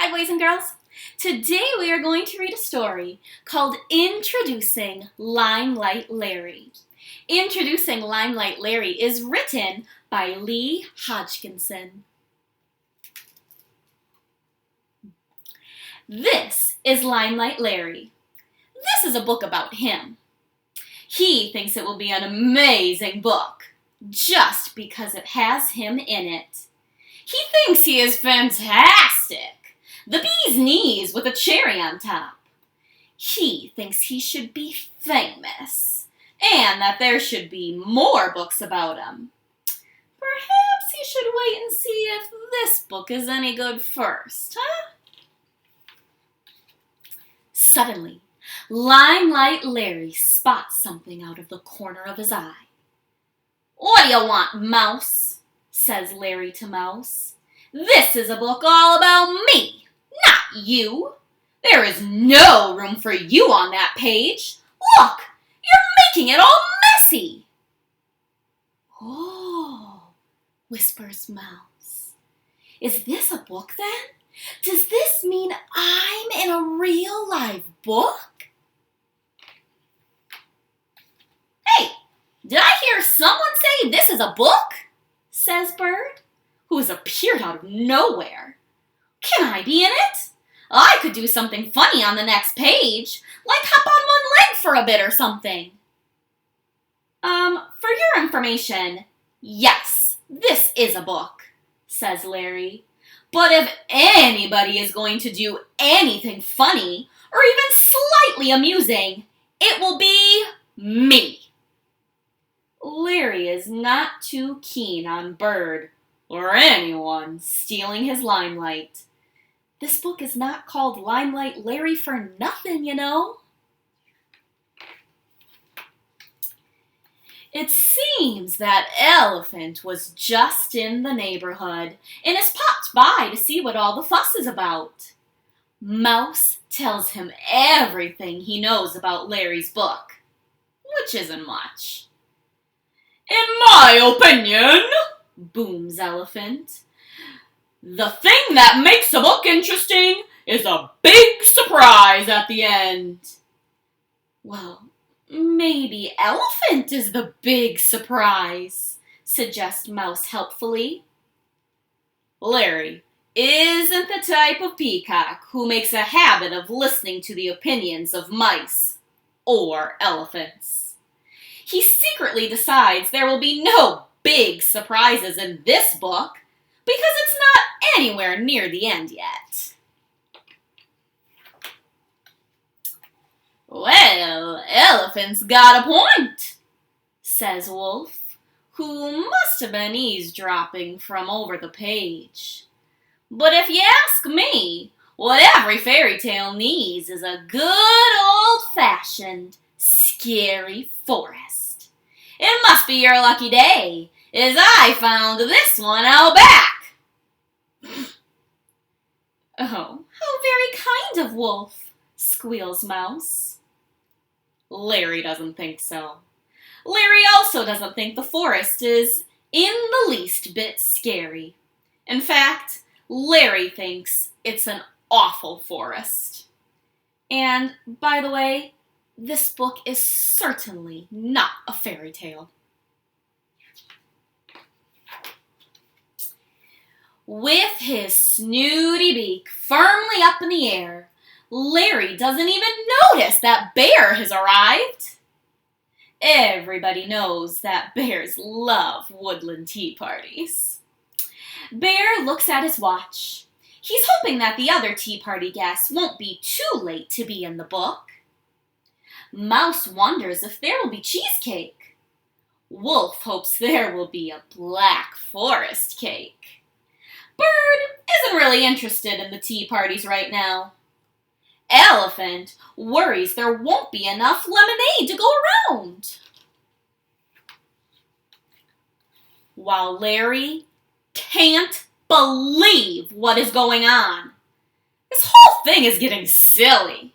Hi, boys and girls. Today we are going to read a story called Introducing Limelight Larry. Introducing Limelight Larry is written by Leigh Hodgkinson. This is Limelight Larry. This is a book about him. He thinks it will be an amazing book just because it has him in it. He thinks he is fantastic. The bee's knees with a cherry on top. He thinks he should be famous, and that there should be more books about him. Perhaps he should wait and see if this book is any good first, huh? Suddenly, Limelight Larry spots something out of the corner of his eye. "What do you want, Mouse?" says Larry to Mouse. "This is a book all about me, not you. There is no room for you on that page. Look, you're making it all messy." "Oh," whispers Mouse. "Is this a book then? Does this mean I'm in a real live book?" "Hey, did I hear someone say this is a book?" says Bird, who has appeared out of nowhere. "Can I be in it? I could do something funny on the next page, like hop on one leg for a bit or something." For your information, yes, this is a book," says Larry. "But if anybody is going to do anything funny or even slightly amusing, it will be me." Larry is not too keen on Bird or anyone stealing his limelight. This book is not called Limelight Larry for nothing, you know. It seems that Elephant was just in the neighborhood and has popped by to see what all the fuss is about. Mouse tells him everything he knows about Larry's book, which isn't much. "In my opinion," booms Elephant, "the thing that makes a book interesting is a big surprise at the end." "Well, maybe Elephant is the big surprise," suggests Mouse helpfully. "Larry isn't the type of peacock who makes a habit of listening to the opinions of mice or elephants. He secretly decides there will be no big surprises in this book because it's not anywhere near the end yet." "Well, Elephant's got a point," says Wolf, who must have been eavesdropping from over the page. "But if you ask me, what every fairy tale needs is a good old-fashioned, scary forest. It must be your lucky day, as I found this one out back." "Oh, how very kind of Wolf," squeals Mouse. Larry doesn't think so. Larry also doesn't think the forest is in the least bit scary. In fact, Larry thinks it's an awful forest. And, by the way, this book is certainly not a fairy tale. With his snooty beak firmly up in the air, Larry doesn't even notice that Bear has arrived. Everybody knows that bears love woodland tea parties. Bear looks at his watch. He's hoping that the other tea party guests won't be too late to be in the book. Mouse wonders if there will be cheesecake. Wolf hopes there will be a black forest cake. Bird isn't really interested in the tea parties right now. Elephant worries there won't be enough lemonade to go around. While Larry can't believe what is going on. This whole thing is getting silly.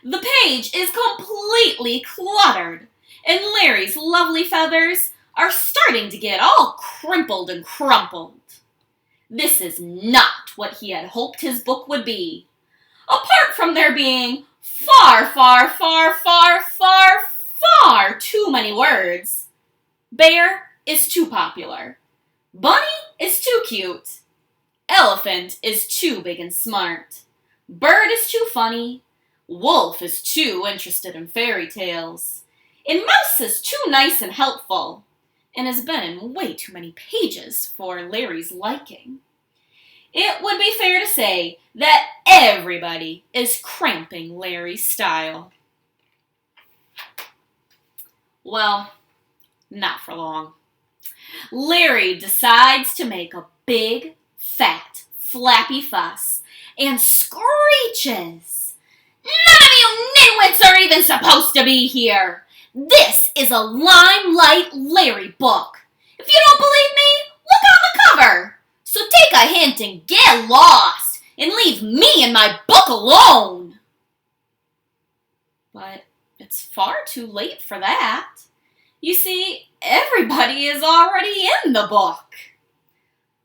The page is completely cluttered, and Larry's lovely feathers are starting to get all crimpled and crumpled. This is not what he had hoped his book would be. Apart from there being far, far, far, far, far, far too many words. Bear is too popular. Bunny is too cute. Elephant is too big and smart. Bird is too funny. Wolf is too interested in fairy tales. And Mouse is too nice and helpful, and has been in way too many pages for Larry's liking. It would be fair to say that everybody is cramping Larry's style. Well, not for long. Larry decides to make a big, fat, flappy fuss and screeches. None of you nitwits are even supposed to be here. This is a Limelight Larry book. If you don't believe me, look on the cover. So take a hint and get lost and leave me and my book alone. But it's far too late for that. You see, everybody is already in the book.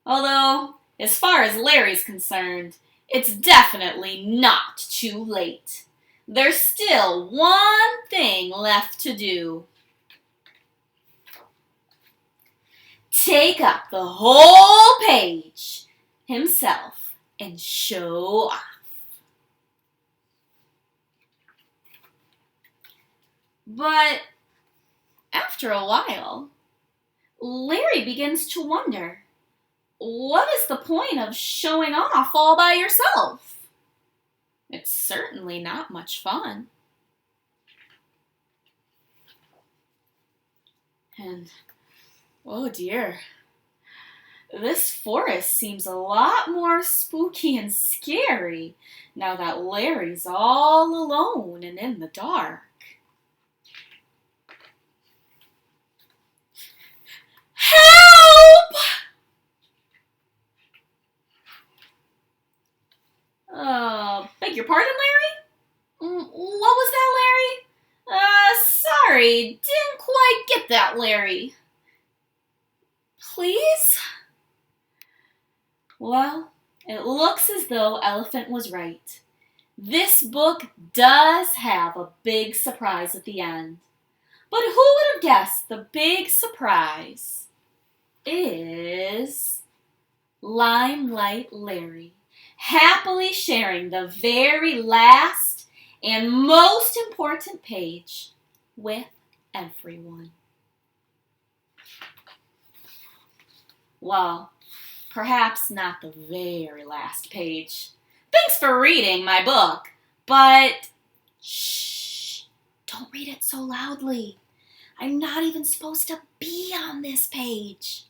Although, as far as Larry's concerned, it's definitely not too late. There's still one thing left to do. Take up the whole page himself and show off. But after a while, Larry begins to wonder, what is the point of showing off all by yourself? It's certainly not much fun. And, oh dear, this forest seems a lot more spooky and scary now that Larry's all alone and in the dark. Help! Beg your pardon, Larry? What was that, Larry? Sorry, didn't quite get that, Larry. Please? Well, it looks as though Elephant was right. This book does have a big surprise at the end. But who would have guessed the big surprise is Limelight Larry, happily sharing the very last and most important page with everyone. Well, perhaps not the very last page. Thanks for reading my book, but shh, don't read it so loudly. I'm not even supposed to be on this page.